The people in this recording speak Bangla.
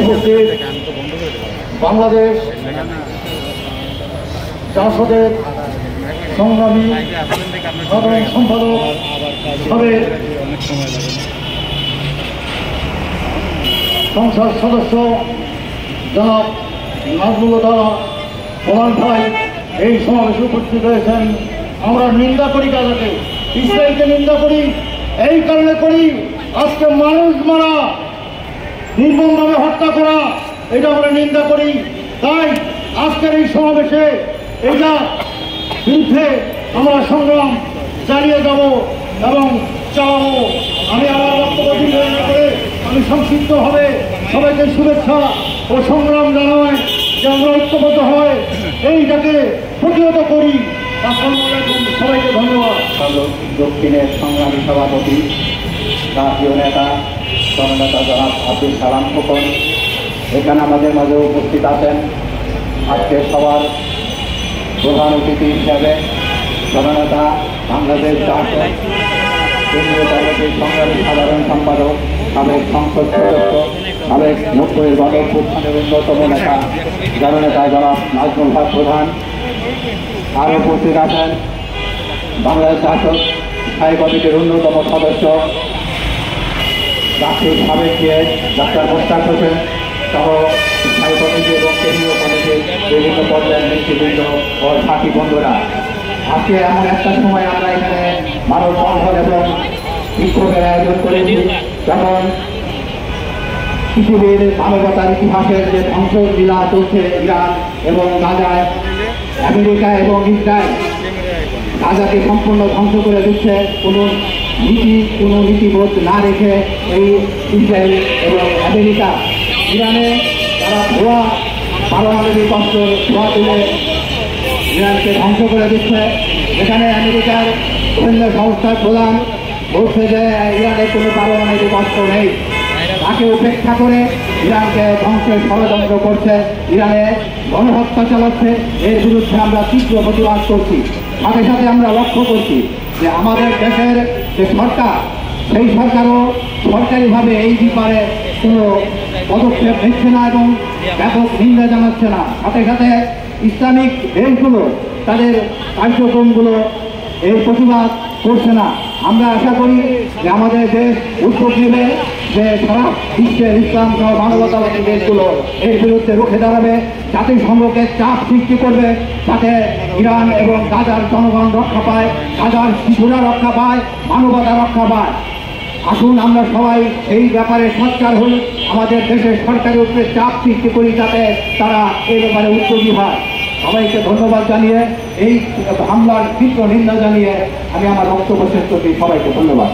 উপস্থিত বাংলাদেশ জাসদের সংগ্রামী সাধারণ সম্পাদক হবে সংসদ সদস্য জনাব নাজমুল প্রধান ভাই এই সমাবেশে উপস্থিত হয়েছেন। আমরা নিন্দা করি তাদেরকে, ইসরায়েলকে নিন্দা করি। এই কারণে করি, আজকে মানুষ মারা, নির্মমভাবে হত্যা করা, এটা আমরা নিন্দা করি। তাই আজকের এই সমাবেশে এটা বিরুদ্ধে আমরা সংগ্রাম চালিয়ে যাব এবং চালাবো। আমি আমার বক্তব্য দীর্ঘ না করে আমি সংক্ষিপ্তভাবে সবাইকে শুভেচ্ছা ও সংগ্রাম জানাই যে আমরা ঐক্যবদ্ধ হয় এইটাকে প্রতিহত করি। আসসালামু আলাইকুম, সবাইকে ধন্যবাদ। দক্ষিণের সংগ্রামী সভাপতি জাতীয় নেতা জননেতা জনাব আব্দুল সালাম খোকন এখানে আমাদের মাঝে উপস্থিত আছেন। আজকে সবার প্রধান অতিথি হিসাবে জননেতা বাংলাদেশ জাতীয় কেন্দ্রীয় কমিটির সংগ্রামী সাধারণ সম্পাদক, সাবেক সংসদ সদস্য, সাবেক 90-এর গণঅভ্যুত্থানের অন্যতম নেতা জননেতা জনাব নাজমুল হক প্রধান। আরও উপস্থিত আছেন বাংলাদেশ জাতীয় স্থায়ী কমিটির অন্যতম সদস্য জাতীয় সাবেক ডাক্তার মোশতাক হোসেন সহ স্থায়ী কমিটি এবং কেন্দ্রীয় কমিটির বিভিন্ন পর্যায়ের নেতৃবৃন্দ ও সাথী বন্ধুরা। আজকে এমন একটা সময় আমরা এখানে মানববন্ধন এবং বিক্ষোভের আয়োজন করেছি, যখন পৃথিবীর মানবতার ইতিহাসের যে ধ্বংসলীলা চলছে ইরান এবং গাজায়, আমেরিকা এবং ইসরায়েল গাজাকে সম্পূর্ণ ধ্বংস করে দিচ্ছে, কোনো নীতিবোধ না রেখে এই ইসরায়েল এবং আমেরিকা ইরানে তারা ভুয়া পারমাণবিক অস্ত্র ধোয়া তুলে ইরানকে ধ্বংস করে দিচ্ছে। এখানে আমেরিকার গোয়েন্দা সংস্থার প্রধান বলছে যে ইরানের কোনো পারমাণবিক অস্ত্র নেই, তাকে উপেক্ষা করে ইরানকে ধ্বংসের ষড়যন্ত্র করছে, ইরানে গণহত্যা চালাচ্ছে। এর বিরুদ্ধে আমরা তীব্র প্রতিবাদ করছি। সাথে সাথে আমরা লক্ষ্য করছি যে আমাদের দেশের যে সরকার, সেই সরকারও সরকারিভাবে এই ব্যাপারে কোনো পদক্ষেপ নিচ্ছে না এবং ব্যাপক নিন্দা জানাচ্ছে না। সাথে সাথে ইসলামিক দেশগুলো তাদের কার্যক্রমগুলো এর প্রতিবাদ করছে না। আমরা আশা করি যে আমাদের দেশ উদ্যোগ নেবে যে সারা বিশ্বের ইসলাম সহ মানবতাবাদী দেশগুলো এর বিরুদ্ধে রুখে দাঁড়াবে, জাতিসংঘকে চাপ সৃষ্টি করবে, যাতে ইরান এবং গাজার জনগণ রক্ষা পায়, গাজার শিশুরা রক্ষা পায়, মানবতা রক্ষা পায়। আসুন আমরা সবাই এই ব্যাপারে সোচ্চার হই, আমাদের দেশের সরকারের উপরে চাপ সৃষ্টি করি, যাতে তারা এই ব্যাপারে উদ্যোগী হয়। সবাইকে ধন্যবাদ জানিয়ে, এই হামলার তীব্র নিন্দা জানিয়ে আমি আমার বক্তব্য শেষ করছি। সবাইকে ধন্যবাদ।